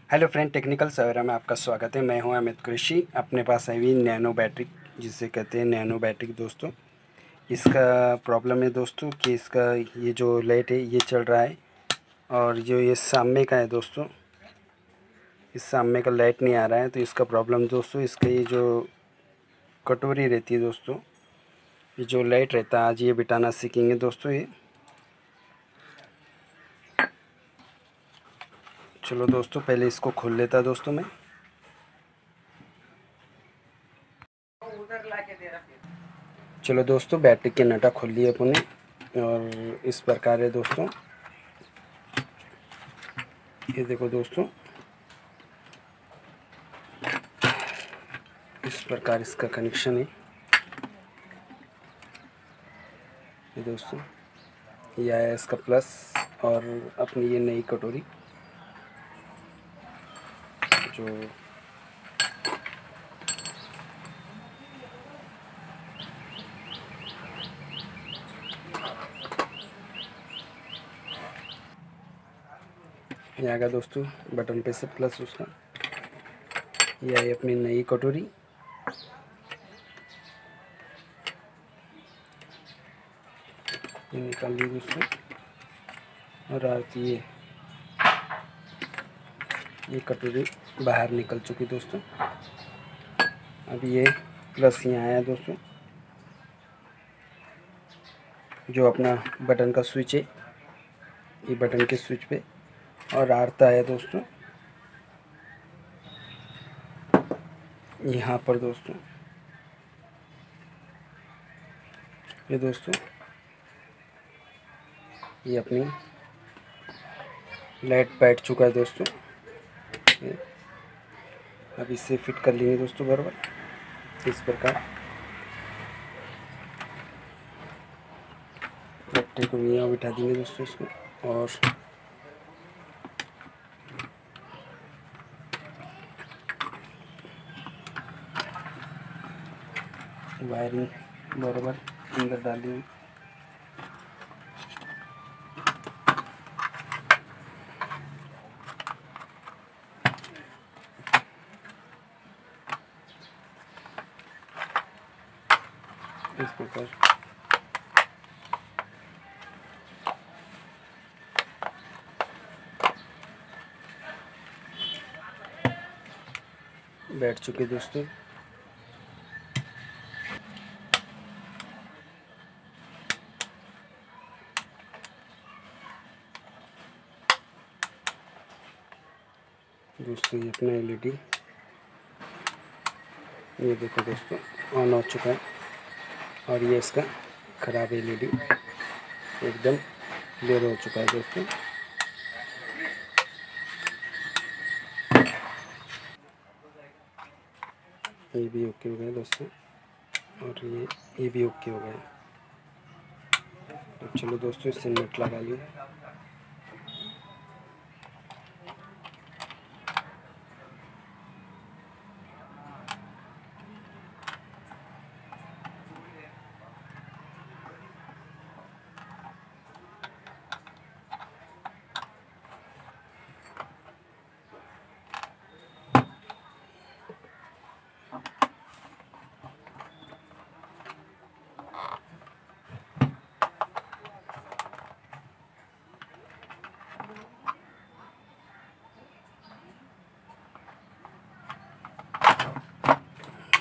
Hello friend, technical सवेरा में आपका स्वागत है। मैं हूं अमित कृषि। अपने पास आई हुई नैनो बैटरी, जिसे कहते हैं नैनो बैटरी दोस्तों। इसका प्रॉब्लम है दोस्तों कि इसका ये जो लाइट है ये चल रहा है, और जो ये सामने का है दोस्तों, इस सामने का लाइट नहीं आ रहा है। तो इसका प्रॉब्लम दोस्तों, इसका ये जो कटोरी रहती है दोस्तों, ये जो लाइट रहता है, आज ये बिटाना सीखेंगे दोस्तों। ये चलो दोस्तों, पहले इसको खोल लेता दोस्तों मैं। चलो दोस्तों, बैटरी के नटा खोल लिए अपने, और इस प्रकार है दोस्तों। ये देखो दोस्तों, इस प्रकार इसका कनेक्शन है। ये दोस्तों, ये आया इसका प्लस, और अपनी ये नई कटोरी जो ये आ गया दोस्तों, बटन पे से प्लस उसका। ये आई अपनी नई कटोरी। ये निकाल ली दोस्तों, और आती ये कटोरी बाहर निकल चुकी दोस्तों। अब ये प्लस यहाँ आया दोस्तों, जो अपना बटन का स्विच है, ये बटन के स्विच पे, और आरता है दोस्तों यहाँ पर दोस्तों। ये दोस्तों, ये अपनी लाइट बैठ चुका है दोस्तों। अब इसे फिट कर लेंगे दोस्तों बराबर इस प्रकार। बैटरी को यहाँ बिठा देंगे दोस्तों इसको, और वायरिंग बराबर अंदर डालेंगे। इस प्रकार बैठ चुके दोस्तों। दोस्तों, ये अपना एलईडी, ये देखो दोस्तों, ऑन हो चुका है। और ये इसका ख़राब एलईडी एकदम क्लियर हो चुका है दोस्तों। ये भी ओके हो गया दोस्तों, और ये भी ओके हो गया। तो चलो दोस्तों, इससे नट लगा लियो।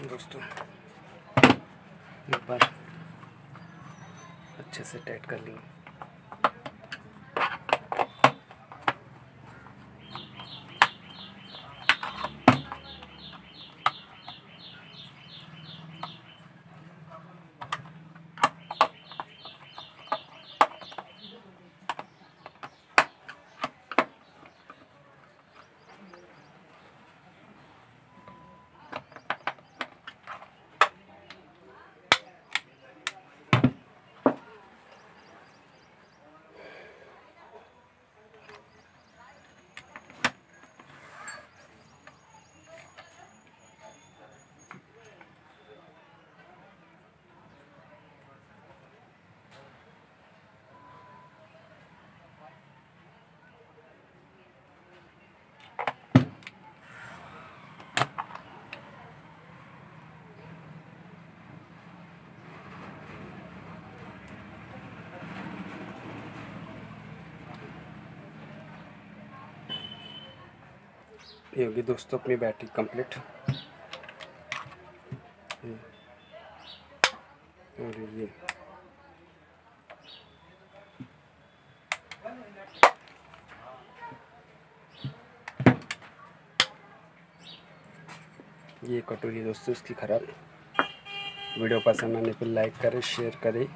दोस्तों, एक बार अच्छे से टाइट कर लेंगे। ये होगी दोस्तों अपनी बैटरी कंप्लीट। और ये कटोरी दोस्तों इसकी ख़राब। वीडियो पसंद आने पर लाइक करें, शेयर करें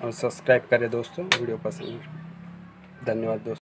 और सब्सक्राइब करें दोस्तों, वीडियो पसंद। धन्यवाद दोस्तों।